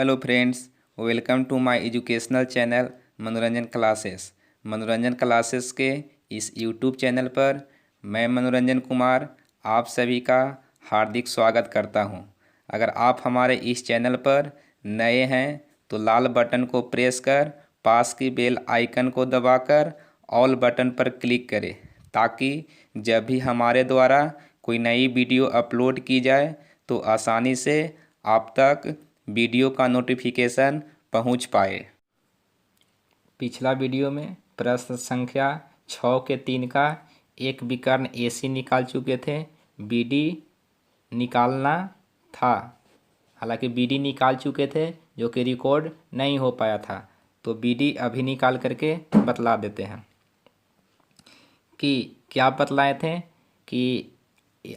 Hello friends, welcome to my educational channel Manoranjan classes. Manoranjan classes के इस YouTube channel पर मैं मनोरंजन कुमार आप सभी का हार्दिक स्वागत करता हूं। अगर आप हमारे इस चैनल पर नए हैं तो लाल बटन को प्रेस कर पास की बेल आइकन को दबाकर ऑल बटन पर क्लिक करें, ताकि जब भी हमारे द्वारा कोई नई वीडियो अपलोड की जाए तो आसानी से आप तक वीडियो का नोटिफिकेशन पहुंच पाए। पिछला वीडियो में प्रश्न संख्या 6 के 3 का एक विकर्ण AC निकाल चुके थे। BD निकालना था, हालांकि BD निकाल चुके थे जो कि रिकॉर्ड नहीं हो पाया था, तो BD अभी निकाल करके बतला देते हैं कि क्या बतलाए थे कि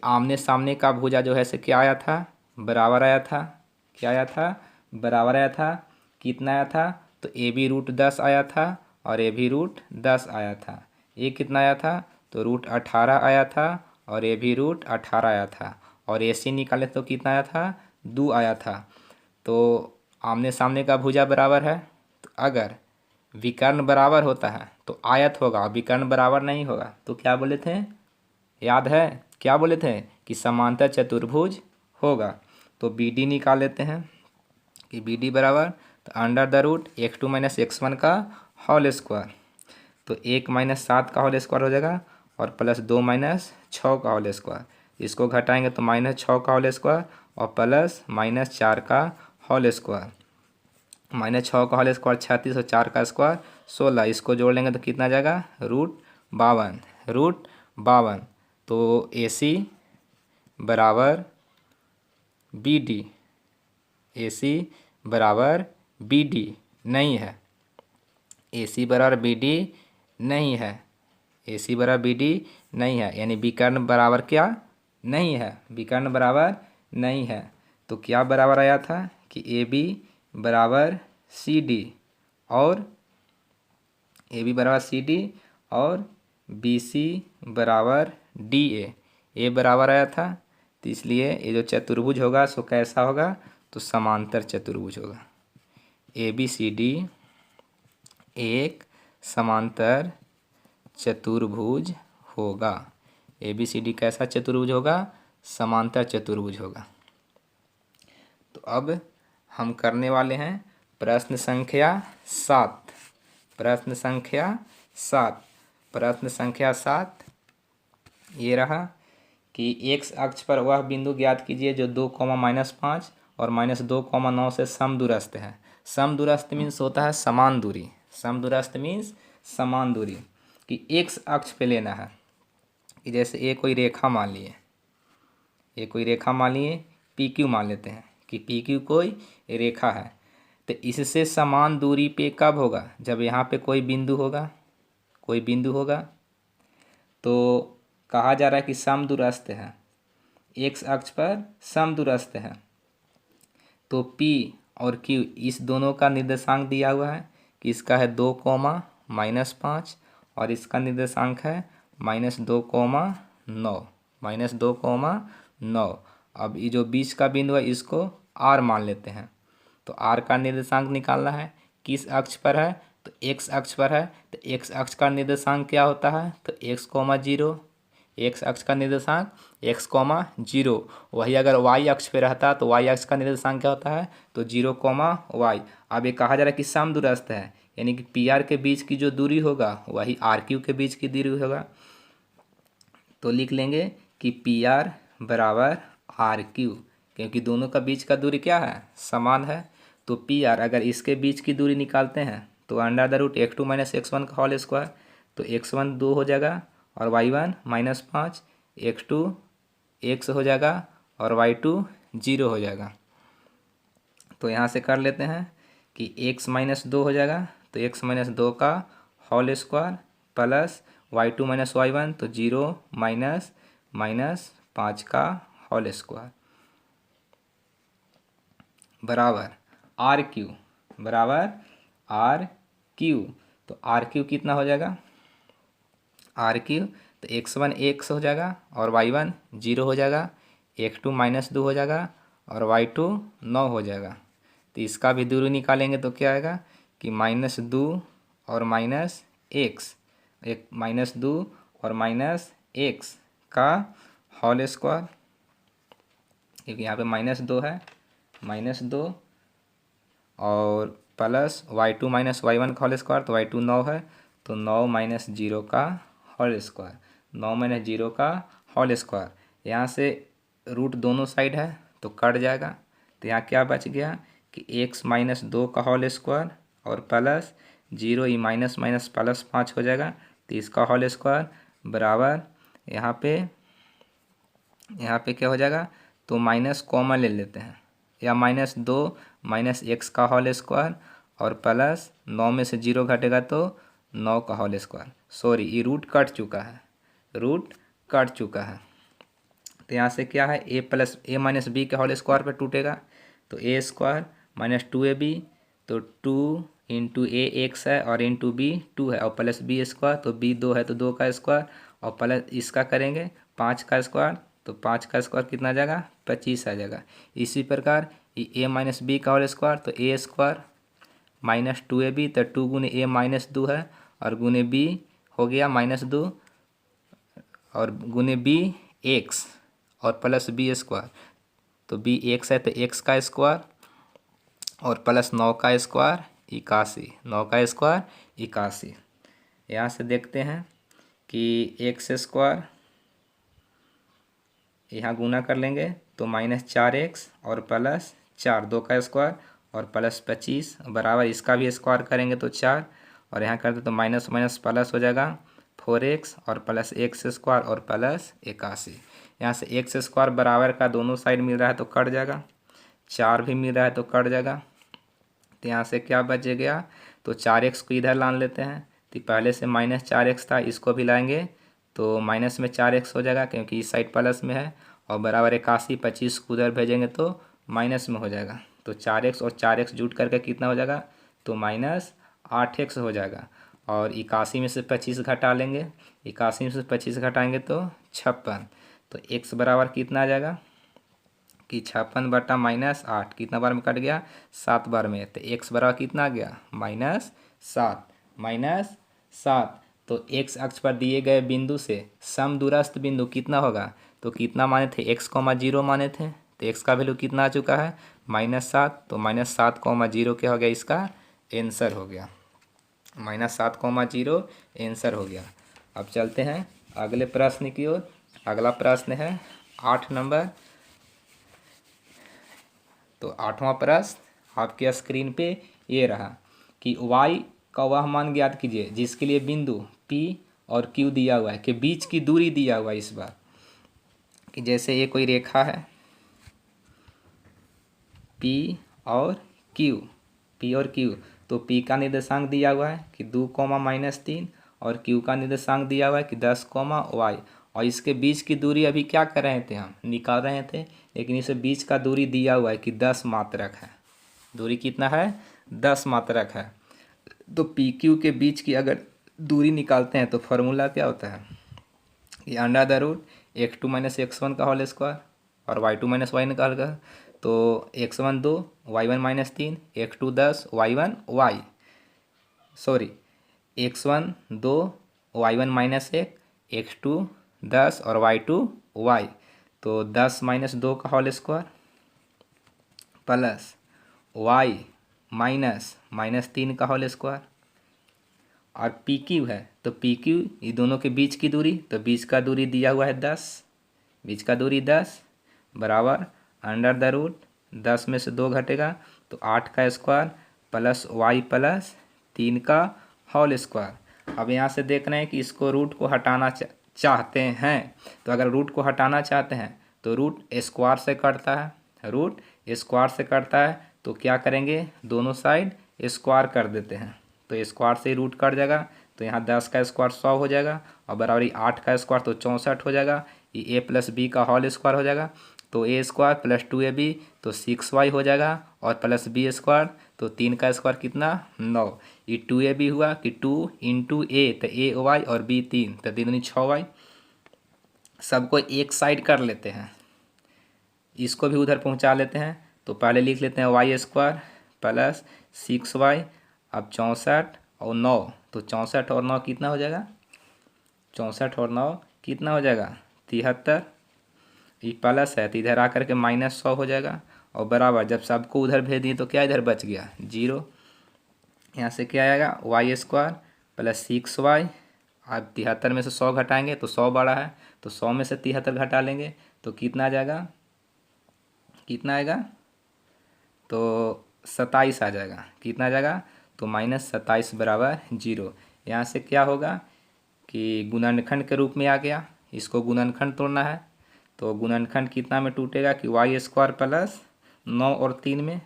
आमने सामने का भुजा जो है से क्या आया था, बराबर आया था। क्या आया था? बराबर आया था। कितना आया था? तो AB√10 आया था और AB√10 आया था। ये कितना आया था? तो √18 आया था और AB√18 आया था। और AC निकाले तो कितना आया था? 2 आया था। तो आमने सामने का भुजा बराबर है, तो अगर विकर्ण बराबर होता है तो आयत होगा, विकर्ण बराबर नहीं होगा तो क्या बोले थे? याद है क्या बोले थे? कि समांतर चतुर्भुज होगा। तो BD निकाल लेते हैं कि BD बराबर, तो under the root x2 minus x1 का होल स्क्वायर, तो 1 माइनस 7 का होल स्क्वायर हो जाएगा और प्लस 2 माइनस 6 का होल स्क्वायर। इसको घटाएंगे तो माइनस 6 का होल स्क्वायर और प्लस माइनस 4 का होल स्क्वायर। माइनस 6 का होल स्क्वायर 36 और 4 का स्क्वायर 16। इसको जोड़ लेंगे तो कितना जाएगा? √52। तो AC बराबर BD, AC बराबर BD नहीं है। AC बराबर BD नहीं है। AC बराबर BD नहीं है, यानी विकर्ण बराबर क्या नहीं है? विकर्ण बराबर नहीं है। तो क्या बराबर आया था कि AB बराबर CD और AB बराबर CD और BC बराबर DA, ये बराबर आया था। तो इसलिए ये जो चतुर्भुज होगा सो कैसा होगा? तो समांतर चतुर्भुज होगा। ABCD एक समांतर चतुर्भुज होगा। ABCD कैसा चतुर्भुज होगा? समांतर चतुर्भुज होगा। तो अब हम करने वाले हैं प्रश्न संख्या 7। प्रश्न संख्या 7। प्रश्न संख्या 7 ये रहा कि x अक्ष पर वह बिंदु ज्ञात कीजिए जो 2, -5 और -2, 9 से समदूरस्थ है। समदूरस्थ मीन्स होता है समान दूरी। समदूरस्थ मीन्स समान दूरी। कि x अक्ष पे लेना है, कि जैसे ये कोई रेखा मान लिए, ये कोई रेखा मान लिए PQ मान लेते हैं कि PQ कोई रेखा है। तो इससे समान दूरी पे कब होगा? जब यहाँ पे कोई बिंदु होगा, कोई बिंदु होगा। तो कहा जा रहा है कि समदूरस्थ है, x अक्ष पर समदूरस्थ है। तो P और Q इस दोनों का निर्देशांक दिया हुआ है कि इसका है 2, -5 और इसका निर्देशांक है -2, -2, अब ये जो बीच का बिंदु है इसको R मान लेते हैं। तो R का निर्देशांक निकालना है। किस अक्ष पर है? तो x अक्ष पर है। तो x अक्ष का निर्देशांक क्या होता है? तो x, 0। x अक्ष का निर्देशांक x, 0। वही अगर y अक्ष पे रहता तो y अक्ष का निर्देशांक क्या होता है? तो 0, y। अब ये कहा जा रहा है कि समदूरस्थ है, यानी कि PR के बीच की जो दूरी होगा वही RQ के बीच की दूरी होगा। तो लिख लेंगे कि PR बराबर RQ, क्योंकि दोनों का बीच का दूरी क्या है? समान है। तो PR अगर इसके बीच की दूरी निकालते हैं तो under the root x2 minus x1 का होल स्क्वायर, तो x1 2 हो जाएगा और y1 -5, x2 x हो जाएगा और y2 0 हो जाएगा। तो यहाँ से कर लेते हैं कि x -2 हो जाएगा, तो x -2 का whole square plus y2 - y1, तो 0 -5 का होल स्क्वायर बराबर RQ, बराबर RQ। तो RQ कितना हो जाएगा? RQ तो x1 x हो जाएगा और y1 0 हो जाएगा, x2 -2 हो जाएगा और y2 9 हो जाएगा। तो इसका भी दूरी निकालेंगे तो क्या आएगा कि -2 और -x, एक -2 और -x का होल स्क्वायर, क्योंकि यहाँ पे -2 है, -2 और प्लस y2 - y1 का होल स्क्वायर, तो y2 9 है, तो 9 - 0 का होल स्क्वायर, 9 - 0 का होल स्क्वायर। यहाँ से रूट दोनों साइड है तो कट जाएगा, तो यहाँ क्या बच गया कि x - 2 का होल स्क्वायर और प्लस 0 ही माइनस माइनस प्लस 5 हो जाएगा, तो इसका होल स्क्वायर बराबर यहाँ पे क्या हो जाएगा, तो माइनस कॉमन ले लेते हैं, या -2 - x का होल स्क्वायर और प्लस 9 में से 0 घटेगा तो 9 का होल स्क्वायर। सॉरी, ये रूट कट चुका है, रूट कट चुका है। तो यहाँ से क्या है, a - b के होल स्क्वायर पे टूटेगा, तो a स्क्वायर -2ab, तो 2 इंटू ए एक्स है और इंटू बी 2 है, और प्लस बी स्क्वायर, तो b 2 है तो 2 का स्क्वायर, और प्लस इसका करेंगे 5 का स्क्वायर, तो 5 का स्क्वायर कितना आ जाएगा, 25 आ जाएगा। इसी प्रकार a - b का होल स्क्वायर, तो a स्क्वायर -2ab, तो 2 गुने a -2 है और गुने b हो गया -2 और गुने b x और प्लस बी स्क्वायर, तो b x है तो x का स्क्वायर और प्लस 9 का स्क्वायर 81, 9 का स्क्वायर 81। यहाँ से देखते हैं कि एक्स स्क्वायर यहाँ गुना कर लेंगे तो -4x और प्लस 4, 2 का स्क्वायर और प्लस 25 बराबर, इसका भी स्क्वायर करेंगे तो 4, और यहाँ करते तो माइनस माइनस प्लस हो जाएगा 4x और प्लस x स्क्वायर और प्लस 81। यहाँ से x स्क्वायर बराबर का दोनों साइड मिल रहा है तो कट जाएगा, 4 भी मिल रहा है तो कट जाएगा, तो यहाँ से क्या बच गया, तो 4x को इधर ला लेते हैं, तो पहले से -4x था, इसको भी लाएंगे तो माइनस में 4x हो जाएगा क्योंकि इस साइड प्लस में है, और बराबर 81, 25 को उधर भेजेंगे तो माइनस में हो जाएगा, तो 4x और 4x जुट करके कितना हो जाएगा, तो -8x हो जाएगा, और 81 में से 25 घटा लेंगे, 81 में से 25 घटाएंगे तो 56, तो x बराबर कितना आ जाएगा कि 56 बटा -8 कितना बार में कट गया, 7 बार में, तो x बराबर कितना आ गया, -7। तो x अक्ष पर दिए गए बिंदु से समदूरस्थ बिंदु कितना होगा, तो कितना माने थे, x, 0 माने थे, तो x का वैल्यू कितना आ चुका है, -7, तो -7, 0 क्या हो गया, इसका आंसर हो गया, -7, 0 आंसर हो गया। अब चलते हैं अगले प्रश्न की ओर। अगला प्रश्न है 8 नंबर। तो 8वां प्रश्न आपके स्क्रीन पे ये रहा कि y का वह मान ज्ञात कीजिए जिसके लिए बिंदु P और Q दिया हुआ है, कि बीच की दूरी दिया हुआ है इस बार, कि जैसे ये कोई रेखा है P और Q, तो P का निर्देशांक दिया हुआ है कि 2, -3 और Q का निर्देशांक दिया हुआ है कि 10, y, और इसके बीच की दूरी अभी क्या कर रहे थे, हम निकाल रहे थे, लेकिन इसे बीच का दूरी दिया हुआ है कि 10 मात्रक है, दूरी कितना है, 10 मात्रक है। तो पी क्यू के बीच की अगर दूरी निकालते हैं तो फार्मूला क्या होता है कि √(x2 - x1) का होल स्क्वायर और y2 - y निकाल कर, तो x1 2, y1 -3, x2 10, y1 y, sorry x1 2, y1 -1, x2 10 और y2 y, तो 10 - 2 का होल स्क्वायर प्लस y -3 का होल स्क्वायर, और पी क्यू है तो पी क्यू ये दोनों के बीच की दूरी, तो बीच का दूरी दिया हुआ है 10, बीच का दूरी 10 बराबर √10 में से 2 घटेगा तो 8 का स्क्वायर प्लस y प्लस 3 का होल स्क्वायर। अब यहाँ से देख रहे हैं कि इसको रूट को हटाना चाहते हैं, तो अगर रूट को हटाना चाहते हैं तो रूट स्क्वायर से कटता है, रूट स्क्वायर से कटता है, तो क्या करेंगे, दोनों साइड स्क्वायर कर देते हैं, तो स्क्वायर से ही रूट कट जाएगा, तो यहाँ 10 का स्क्वायर 100 हो जाएगा और बराबरी 8 का स्क्वायर तो 64 हो जाएगा, ये a + b का होल स्क्वायर हो जाएगा, तो a स्क्वायर प्लस 2ab तो 6y हो जाएगा, और प्लस b स्क्वायर तो 3 का स्क्वायर कितना 9, ये 2ab हुआ कि 2 इंटू a, तो a y और b 3, तो 3 दूनी 6y। सबको एक साइड कर लेते हैं, इसको भी उधर पहुंचा लेते हैं, तो पहले लिख लेते हैं y स्क्वायर प्लस 6y। अब 64 और 9, तो 64 और 9 कितना हो जाएगा? 64 और 9 कितना हो जाएगा? 73। ये प्लस है तो इधर आकर के -100 हो जाएगा, और बराबर जब सबको उधर भेज दिए तो क्या इधर बच गया? 0। यहाँ से क्या आएगा? y² plus 6y। अब 73 में से 100 घटाएंगे तो 100 बड़ा है, तो 100 में से 73 घटा लेंगे तो कितना आ जाएगा? कितना आएगा? तो 27 आ जाएगा। कितना आ जाएगा? तो -27 बराबर 0। यहाँ से क्या होगा कि गुणनखंड के रूप में आ गया, इसको गुणनखंड तोड़ना है। तो गुणनखंड कितना में टूटेगा कि y² प्लस 9 और 3 में,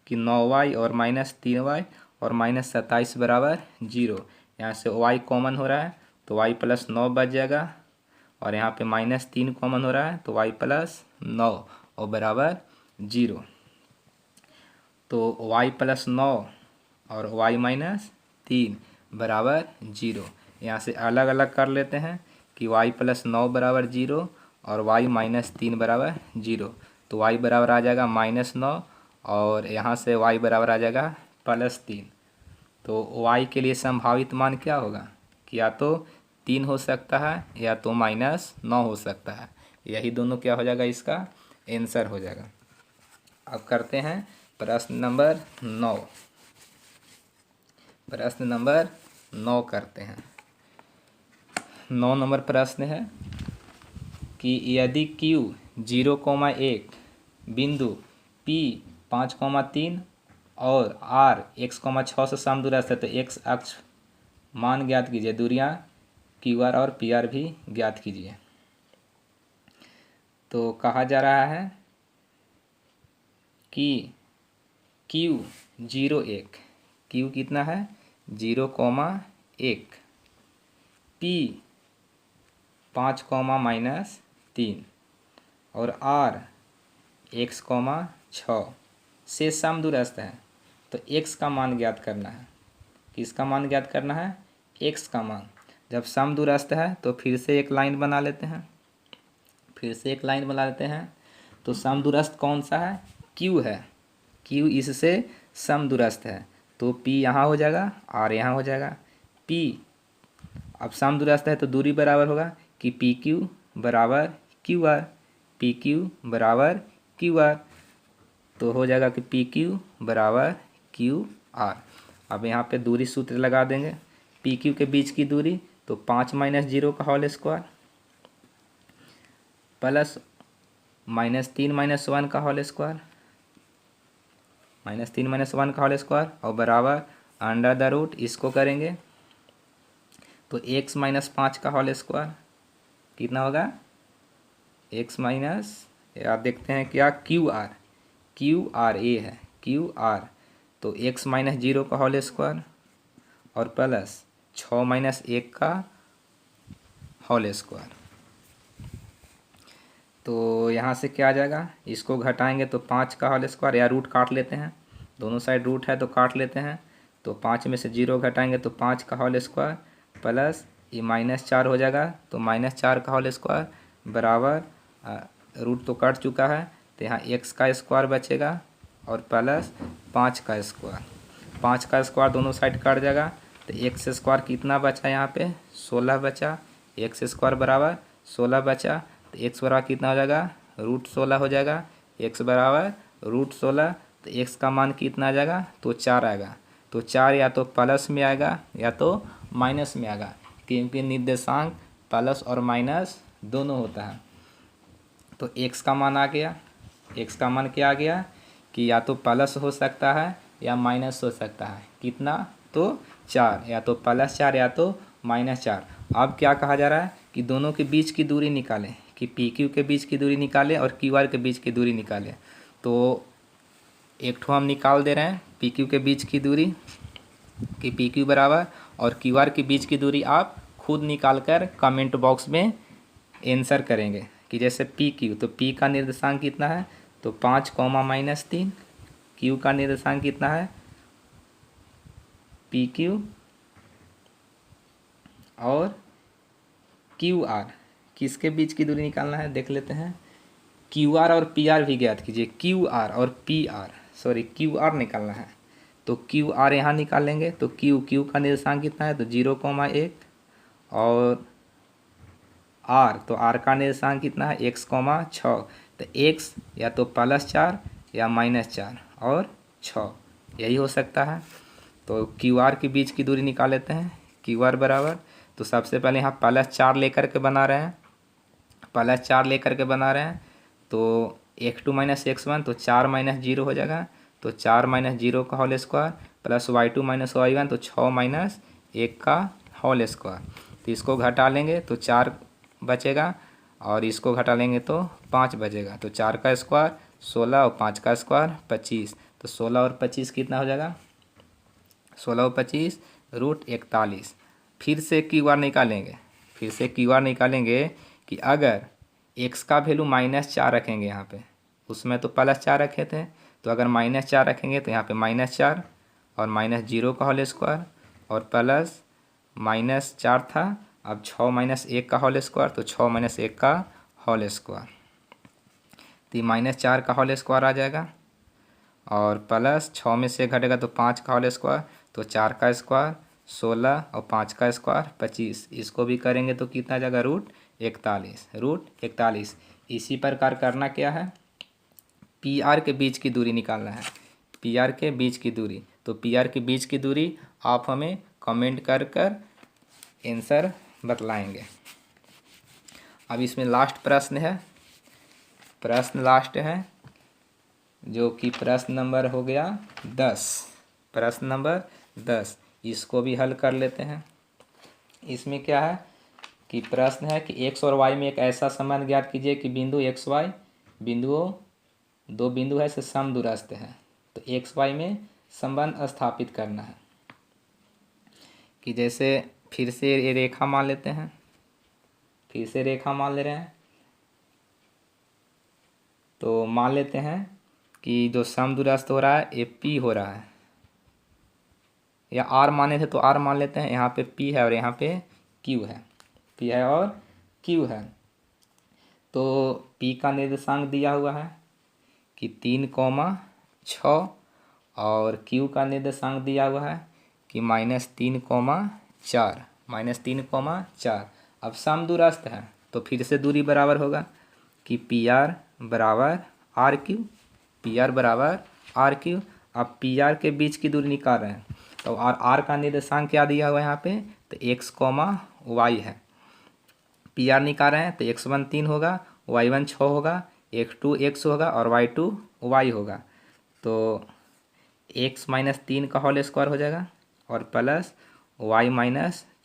कि 9y और -3y और -27 बराबर 0। यहाँ से y कॉमन हो रहा है तो y प्लस 9 बच जाएगा, और यहाँ पे -3 कॉमन हो रहा है तो y प्लस 9 और बराबर 0। तो y प्लस 9 और y -3 बराबर 0। यहाँ से अलग अलग कर लेते हैं कि y प्लस 9 बराबर 0 और y -3 बराबर 0। तो y बराबर आ जाएगा -9, और यहाँ से y बराबर आ जाएगा +3। तो y के लिए संभावित मान क्या होगा कि या तो 3 हो सकता है या तो -9 हो सकता है। यही दोनों क्या हो जाएगा? इसका आंसर हो जाएगा। अब करते हैं प्रश्न नंबर 9। प्रश्न नंबर 9 करते हैं। 9 नंबर प्रश्न है कि यदि Q 0,1 बिंदु P 5,3 और R x,6 से समदूरस्थ है तो x अक्ष मान ज्ञात कीजिए। दूरियां QR और PR भी ज्ञात कीजिए। तो कहा जा रहा है कि Q 0,1, Q कितना है? 0,1, P 5,-3 और R x,6 से समदूरस्थ है तो x का मान ज्ञात करना है। किसका मान ज्ञात करना है? x का मान। जब समदूरस्थ है तो फिर से एक लाइन बना लेते हैं। तो समदूरस्थ कौन सा है? Q है। Q इससे समदूरस्थ है तो P यहाँ हो जाएगा, R यहाँ हो जाएगा। P अब समदूरस्थ है तो दूरी बराबर होगा कि PQ बराबर QR, PQ बराबर QR। तो हो जाएगा कि PQ बराबर QR। अब यहाँ पे दूरी सूत्र लगा देंगे। PQ के बीच की दूरी तो 5 - 0 का होल स्क्वायर प्लस -3 - 1 का होल स्क्वायर, -3 - 1 का होल स्क्वायर और बराबर √, इसको करेंगे तो x - 5 का होल स्क्वायर कितना होगा? x माइनस, याद देखते हैं क्या? QR ये है QR, तो x - 0 का होल स्क्वायर और प्लस 6 - 1 का होल स्क्वायर। तो यहाँ से क्या आ जाएगा? इसको घटाएंगे तो 5 का होल स्क्वायर, या रूट काट लेते हैं, दोनों साइड रूट है तो काट लेते हैं। तो 5 में से 0 घटाएंगे तो 5 का होल स्क्वायर प्लस ये -4 हो जाएगा तो -4 का होल स्क्वायर बराबर रूट तो कट चुका है तो यहाँ x का स्क्वायर बचेगा और प्लस 5 का स्क्वायर। 5 का स्क्वायर दोनों साइड कट जाएगा तो x स्क्वायर कितना बचा? यहाँ पे 16 बचा। x² बराबर 16 बचा तो x बराबर कितना हो जाएगा? √16 हो जाएगा। x बराबर √16 तो x का मान कितना आ जाएगा? तो 4 आएगा। तो 4 या तो प्लस में आएगा या तो माइनस में आएगा, क्योंकि निर्देशांक प्लस और माइनस दोनों होता है। तो x का मान आ गया। x का मान क्या आ गया कि या तो प्लस हो सकता है या माइनस हो सकता है। कितना? तो 4, या तो +4 या तो -4। अब क्या कहा जा रहा है कि दोनों के बीच की दूरी निकालें, कि PQ के बीच की दूरी निकालें और QR के बीच की दूरी निकालें। तो एक ठो हम निकाल दे रहे हैं PQ के बीच की दूरी, कि PQ बराबर, और QR के बीच की दूरी आप खुद निकाल कर कमेंट बॉक्स में आंसर करेंगे। कि जैसे PQ, तो P का निर्देशांक कितना है? तो 5, -3। Q का निर्देशांक कितना है? PQ और QR किसके बीच की दूरी निकालना है देख लेते हैं। QR और PR भी ज्ञात कीजिए। QR और PR सॉरी क्यू आर निकालना है। तो क्यू आर यहाँ निकालेंगे तो क्यू का निर्देशांक कितना है, तो 0,1 और आर, तो आर का निर्देशांक कितना है, x,6। तो x या तो +4 या -4 और 6 यही हो सकता है। तो क्यू आर के बीच की दूरी निकाल लेते हैं। क्यू आर बराबर, तो सबसे पहले यहाँ +4 लेकर के बना रहे हैं, +4 लेकर के बना रहे हैं। तो x2 - x1 तो 4 - 0 हो जाएगा। तो 4 - 0 का whole square plus y2 - y1 तो 6 - 1 का होल स्क्वायर। तो इसको घटा लेंगे तो 4 बचेगा और इसको घटा लेंगे तो 5 बचेगा। तो 4 का स्क्वायर 16 और 5 का स्क्वायर 25। तो 16 और 25 कितना हो जाएगा, 16 और 25 √41। फिर से क्यू आर निकालेंगे, फिर से क्यू आर निकालेंगे कि अगर x का वैल्यू -4 रखेंगे यहाँ पे, उसमें तो +4 रखे थे, तो अगर -4 रखेंगे तो यहाँ पे -4 और -0 का होल स्क्वायर और प्लस -4 था, अब 6 - 1 का होल स्क्वायर तो 6 - 1 का होल स्क्वायर। तो -4 का होल स्क्वायर आ जाएगा और प्लस 6 में से घटेगा तो 5 का होल स्क्वायर, तो 4 का स्क्वायर 16 और 5 का स्क्वायर 25। इसको भी करेंगे तो कितना आ जाएगा, √41। इसी प्रकार करना क्या है, पी आर के बीच की दूरी निकालना है, पी आर के बीच की दूरी। तो पी आर के बीच की दूरी आप हमें कमेंट कर आंसर बतलाएंगे। अब इसमें लास्ट प्रश्न है, प्रश्न लास्ट है जो कि प्रश्न नंबर हो गया 10, प्रश्न नंबर 10। इसको भी हल कर लेते हैं। इसमें क्या है कि प्रश्न है कि x और y में एक ऐसा संबंध ज्ञात कीजिए कि बिंदु x y बिंदुओं, दो बिंदु है से समदूरस्थ है। तो x y में संबंध स्थापित करना है कि जैसे फिर से ये रेखा मान लेते हैं, फिर से रेखा मान ले रहे हैं। तो मान लेते हैं कि जो समदूरस्थ हो रहा है ये P हो रहा है, या R माने थे तो R मान लेते हैं। यहाँ पे P है और यहाँ पे Q है, P है और Q है। तो P का निर्देशांक दिया हुआ है कि 3,6 और Q का निर्देशांक दिया हुआ है कि -3,4, -3,4। अब समदूरस्थ है तो फिर से दूरी बराबर होगा कि PR बराबर RQ, PR बराबर RQ। अब PR के बीच की दूरी निकाल रहे हैं तो R का निर्देशांक क्या दिया हुआ है यहाँ पे, तो x, y है। PR निकाल रहे हैं तो x1 3 होगा, y1 6 होगा, x2 x होगा और y2 y होगा। तो x - 3 का होल स्क्वायर हो जाएगा और प्लस y -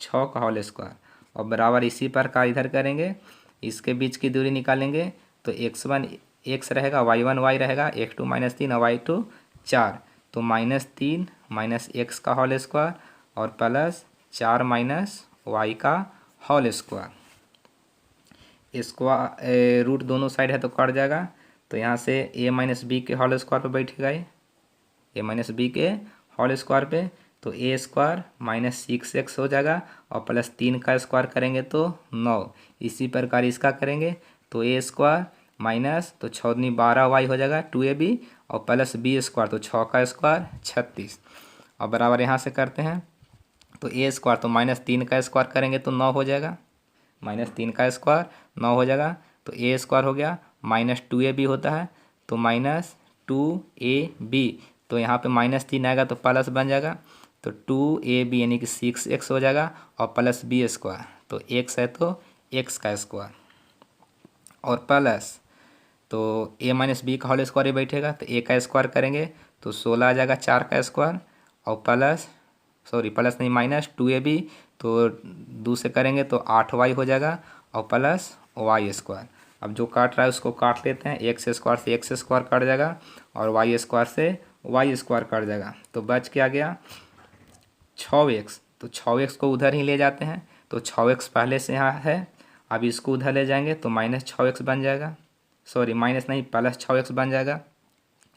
6 का होल स्क्वायर और बराबर इसी प्रकार इधर करेंगे। इसके बीच की दूरी निकालेंगे तो x1 x रहेगा, y1 y रहेगा, x2 - 3 और y2 4। तो -3 - x का होल स्क्वायर और प्लस 4 - y का होल स्क्वायर। स्क्वायर रूट दोनों साइड है तो कट जाएगा। तो यहाँ से a - b के होल स्क्वायर पे बैठेगा, a - b के होल स्क्वायर पे। तो a स्क्वायर -6x हो जाएगा और प्लस 3 का स्क्वायर करेंगे तो 9। इसी प्रकार इसका करेंगे तो a स्क्वायर माइनस तो 6 दूनी 12y हो जाएगा 2ab और प्लस b स्क्वायर तो 6 का स्क्वायर 36 और बराबर यहाँ से करते हैं तो a स्क्वायर तो -3 का स्क्वायर करेंगे तो 9 हो जाएगा, -3 का स्क्वायर 9 हो जाएगा। तो a स्क्वायर हो गया -2ab होता है तो -2ab। तो यहाँ पे -3 आएगा तो प्लस बन जाएगा तो 2ab यानी कि 6x हो जाएगा और प्लस b स्क्वायर तो x है तो x का स्क्वायर और प्लस तो a - b का होल स्क्वायर ही बैठेगा तो a का स्क्वायर करेंगे तो 16 आ जाएगा 4 का स्क्वायर और प्लस प्लस नहीं -2ab तो 2 से करेंगे तो 8y हो जाएगा और प्लस y स्क्वायर। अब जो काट रहा है उसको काट लेते हैं, x स्क्वायर से x स्क्वायर कट जाएगा और y स्क्वायर से y स्क्वायर कट जाएगा। तो बच क्या गया 6x। तो 6x को उधर ही ले जाते हैं तो 6x पहले से यहाँ है, अब इसको उधर ले जाएंगे तो -6x बन जाएगा, माइनस नहीं +6x बन जाएगा।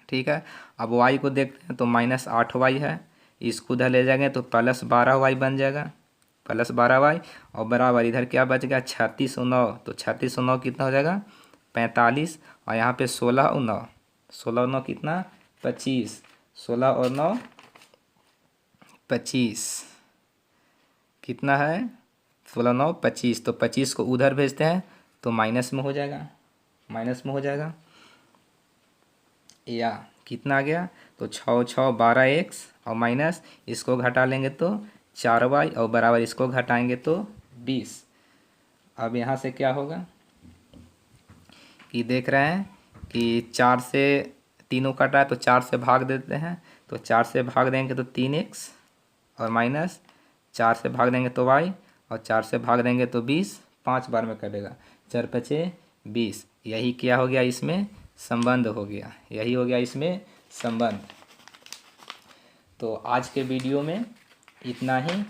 ठीक है, अब y को देखते हैं तो -8y है, इसको उधर ले जाएंगे तो +12y बन जाएगा, +12y और बराबर इधर क्या बच गया 36 और 9। तो 36 और 9 कितना हो जाएगा 45 और यहाँ पे 16 और 9, 16 और 9 कितना 25, 16 और 9 25, कितना है 16 9 25, तो 25 को उधर भेजते हैं तो माइनस में हो जाएगा, माइनस में हो जाएगा। या कितना आ गया, तो 6 6 12 एक्स और माइनस इसको घटा लेंगे तो 4y और बराबर इसको घटाएंगे तो 20। अब यहाँ से क्या होगा कि देख रहे हैं कि 4 से तीनों कटा है तो 4 से भाग देते हैं, तो 4 से भाग देंगे तो 3x और माइनस 4 से भाग देंगे तो y और 4 से भाग देंगे तो 20, 5 बार में कटेगा, 4 5 20। यही क्या हो गया इसमें संबंध हो गया, यही हो गया इसमें संबंध। तो आज के वीडियो में इतना ही।